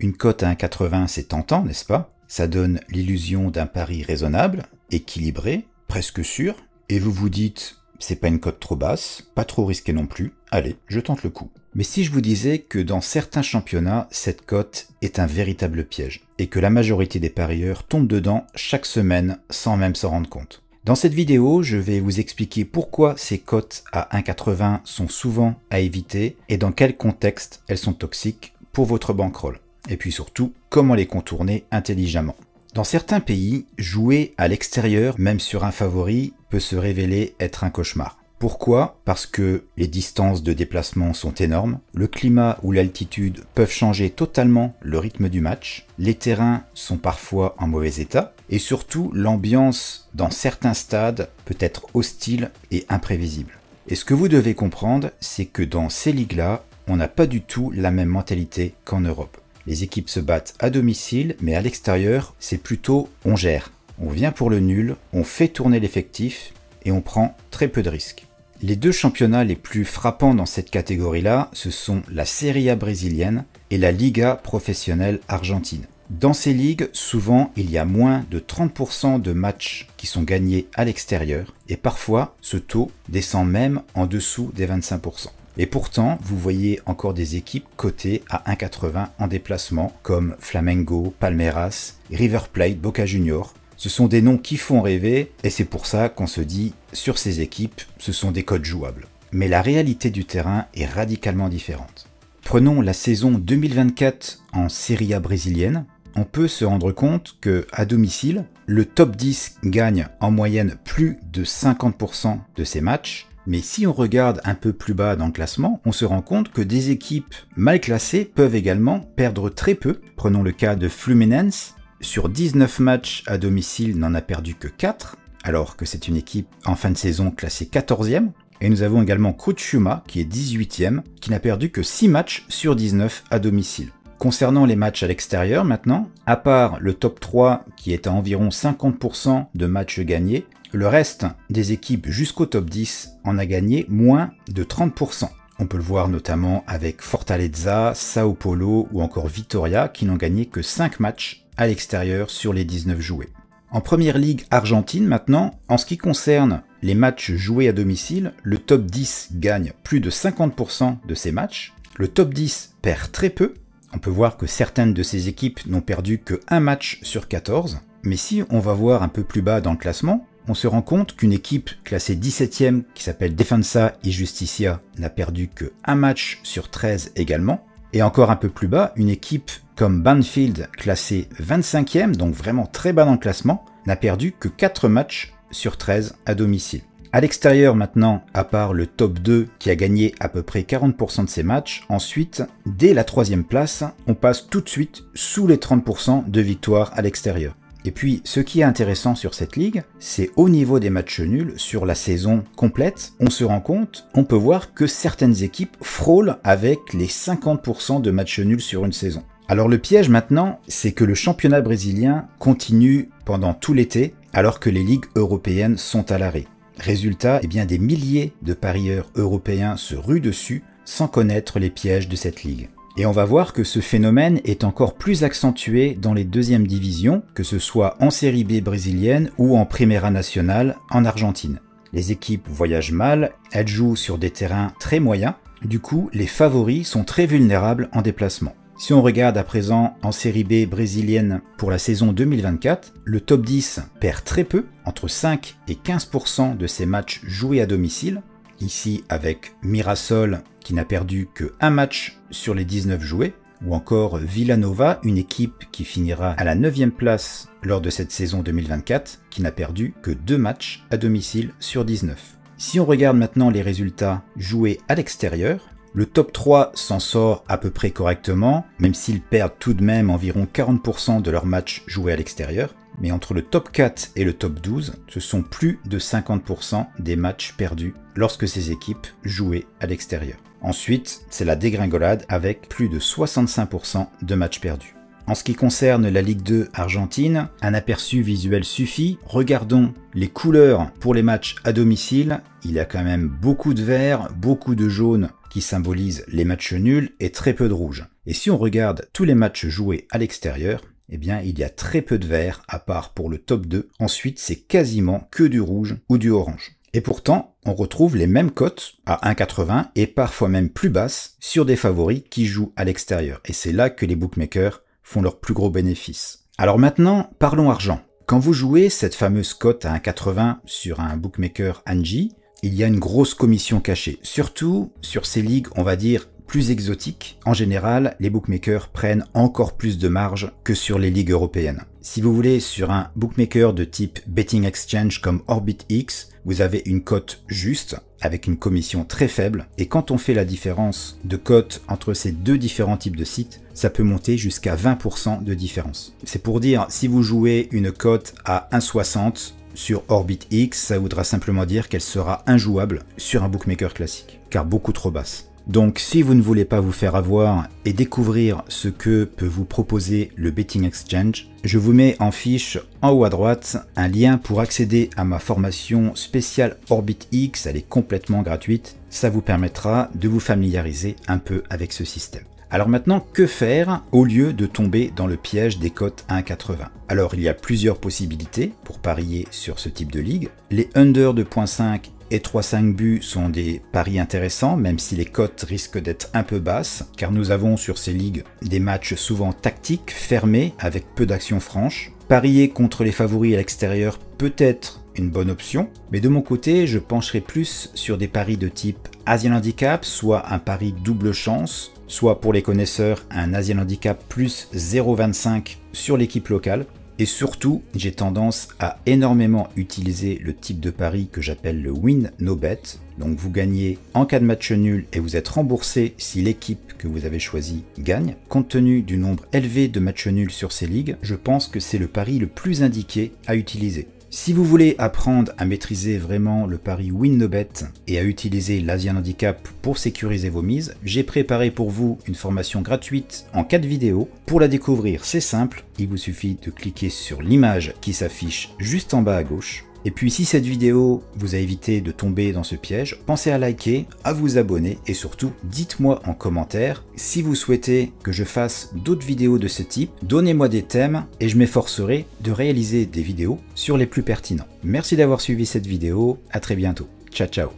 Une cote à 1,80 c'est tentant, n'est-ce pas? Ça donne l'illusion d'un pari raisonnable, équilibré, presque sûr, et vous vous dites c'est pas une cote trop basse, pas trop risqué non plus, allez, je tente le coup. Mais si je vous disais que dans certains championnats, cette cote est un véritable piège, et que la majorité des parieurs tombent dedans chaque semaine sans même s'en rendre compte. Dans cette vidéo, je vais vous expliquer pourquoi ces cotes à 1,80 sont souvent à éviter et dans quel contexte elles sont toxiques pour votre bankroll. Et puis surtout, comment les contourner intelligemment. Dans certains pays, jouer à l'extérieur, même sur un favori, peut se révéler être un cauchemar. Pourquoi? Parce que les distances de déplacement sont énormes, le climat ou l'altitude peuvent changer totalement le rythme du match, les terrains sont parfois en mauvais état, et surtout l'ambiance dans certains stades peut être hostile et imprévisible. Et ce que vous devez comprendre, c'est que dans ces ligues-là, on n'a pas du tout la même mentalité qu'en Europe. Les équipes se battent à domicile, mais à l'extérieur, c'est plutôt on gère. On vient pour le nul, on fait tourner l'effectif et on prend très peu de risques. Les deux championnats les plus frappants dans cette catégorie-là, ce sont la Serie A brésilienne et la Liga professionnelle argentine. Dans ces ligues, souvent, il y a moins de 30% de matchs qui sont gagnés à l'extérieur et parfois, ce taux descend même en dessous des 25%. Et pourtant, vous voyez encore des équipes cotées à 1,80 en déplacement comme Flamengo, Palmeiras, River Plate, Boca Juniors. Ce sont des noms qui font rêver et c'est pour ça qu'on se dit sur ces équipes, ce sont des cotes jouables. Mais la réalité du terrain est radicalement différente. Prenons la saison 2024 en Serie A brésilienne. On peut se rendre compte que à domicile, le top 10 gagne en moyenne plus de 50% de ses matchs. Mais si on regarde un peu plus bas dans le classement, on se rend compte que des équipes mal classées peuvent également perdre très peu. Prenons le cas de Fluminense. Sur 19 matchs à domicile, n'en a perdu que 4, alors que c'est une équipe en fin de saison classée 14e. Et nous avons également Criciúma, qui est 18e, qui n'a perdu que 6 matchs sur 19 à domicile. Concernant les matchs à l'extérieur maintenant, à part le top 3 qui est à environ 50% de matchs gagnés, le reste des équipes jusqu'au top 10 en a gagné moins de 30%. On peut le voir notamment avec Fortaleza, Sao Paulo ou encore Vitória qui n'ont gagné que 5 matchs à l'extérieur sur les 19 joués. En première ligue argentine maintenant, en ce qui concerne les matchs joués à domicile, le top 10 gagne plus de 50% de ses matchs, le top 10 perd très peu. On peut voir que certaines de ces équipes n'ont perdu que 1 match sur 14, mais si on va voir un peu plus bas dans le classement, on se rend compte qu'une équipe classée 17e qui s'appelle Defensa y Justicia n'a perdu que 1 match sur 13 également. Et encore un peu plus bas, une équipe comme Banfield classée 25e, donc vraiment très bas dans le classement, n'a perdu que 4 matchs sur 13 à domicile. À l'extérieur maintenant, à part le top 2 qui a gagné à peu près 40% de ses matchs, ensuite, dès la 3e place, on passe tout de suite sous les 30% de victoires à l'extérieur. Et puis, ce qui est intéressant sur cette ligue, c'est au niveau des matchs nuls, sur la saison complète, on se rend compte, on peut voir que certaines équipes frôlent avec les 50% de matchs nuls sur une saison. Alors le piège maintenant, c'est que le championnat brésilien continue pendant tout l'été, alors que les ligues européennes sont à l'arrêt. Résultat, eh bien des milliers de parieurs européens se ruent dessus sans connaître les pièges de cette ligue. Et on va voir que ce phénomène est encore plus accentué dans les deuxièmes divisions, que ce soit en Série B brésilienne ou en Primera Nacional en Argentine. Les équipes voyagent mal, elles jouent sur des terrains très moyens, du coup les favoris sont très vulnérables en déplacement. Si on regarde à présent en Série B brésilienne pour la saison 2024, le top 10 perd très peu, entre 5 et 15% de ses matchs joués à domicile, ici avec Mirassol qui n'a perdu que 1 match sur les 19 joués, ou encore Vila Nova, une équipe qui finira à la 9e place lors de cette saison 2024, qui n'a perdu que 2 matchs à domicile sur 19. Si on regarde maintenant les résultats joués à l'extérieur, le top 3 s'en sort à peu près correctement, même s'ils perdent tout de même environ 40% de leurs matchs joués à l'extérieur. Mais entre le top 4 et le top 12, ce sont plus de 50% des matchs perdus lorsque ces équipes jouaient à l'extérieur. Ensuite, c'est la dégringolade avec plus de 65% de matchs perdus. En ce qui concerne la Ligue 2 argentine, un aperçu visuel suffit. Regardons les couleurs pour les matchs à domicile. Il y a quand même beaucoup de vert, beaucoup de jaune qui symbolisent les matchs nuls et très peu de rouge. Et si on regarde tous les matchs joués à l'extérieur, eh bien, il y a très peu de vert, à part pour le top 2. Ensuite, c'est quasiment que du rouge ou du orange. Et pourtant, on retrouve les mêmes cotes à 1,80 et parfois même plus basses sur des favoris qui jouent à l'extérieur. Et c'est là que les bookmakers font leurs plus gros bénéfices. Alors maintenant, parlons argent. Quand vous jouez cette fameuse cote à 1,80 sur un bookmaker Angie, il y a une grosse commission cachée. Surtout sur ces ligues, on va dire, plus exotiques. En général, les bookmakers prennent encore plus de marge que sur les ligues européennes. Si vous voulez, sur un bookmaker de type Betting Exchange comme OrbitX, vous avez une cote juste, avec une commission très faible, et quand on fait la différence de cote entre ces deux différents types de sites, ça peut monter jusqu'à 20% de différence. C'est pour dire, si vous jouez une cote à 1,60 sur OrbitX, ça voudra simplement dire qu'elle sera injouable sur un bookmaker classique, car beaucoup trop basse. Donc si vous ne voulez pas vous faire avoir et découvrir ce que peut vous proposer le Betting Exchange, je vous mets en fiche en haut à droite un lien pour accéder à ma formation spéciale OrbitX, elle est complètement gratuite, ça vous permettra de vous familiariser un peu avec ce système. Alors maintenant, que faire au lieu de tomber dans le piège des cotes 1,80? Alors il y a plusieurs possibilités pour parier sur ce type de ligue. Les under 2.5 et 3,5 buts sont des paris intéressants, même si les cotes risquent d'être un peu basses, car nous avons sur ces ligues des matchs souvent tactiques, fermés, avec peu d'actions franches. Parier contre les favoris à l'extérieur peut être une bonne option, mais de mon côté, je pencherai plus sur des paris de type Asian Handicap, soit un pari double chance, soit pour les connaisseurs, un Asian Handicap plus 0,25 sur l'équipe locale. Et surtout, j'ai tendance à énormément utiliser le type de pari que j'appelle le win no bet. Donc vous gagnez en cas de match nul et vous êtes remboursé si l'équipe que vous avez choisie gagne. Compte tenu du nombre élevé de matchs nuls sur ces ligues, je pense que c'est le pari le plus indiqué à utiliser. Si vous voulez apprendre à maîtriser vraiment le pari win no bet et à utiliser l'Asian Handicap pour sécuriser vos mises, j'ai préparé pour vous une formation gratuite en 4 vidéos. Pour la découvrir, c'est simple, il vous suffit de cliquer sur l'image qui s'affiche juste en bas à gauche. Et puis si cette vidéo vous a évité de tomber dans ce piège, pensez à liker, à vous abonner et surtout dites-moi en commentaire si vous souhaitez que je fasse d'autres vidéos de ce type, donnez-moi des thèmes et je m'efforcerai de réaliser des vidéos sur les plus pertinents. Merci d'avoir suivi cette vidéo, à très bientôt, ciao ciao.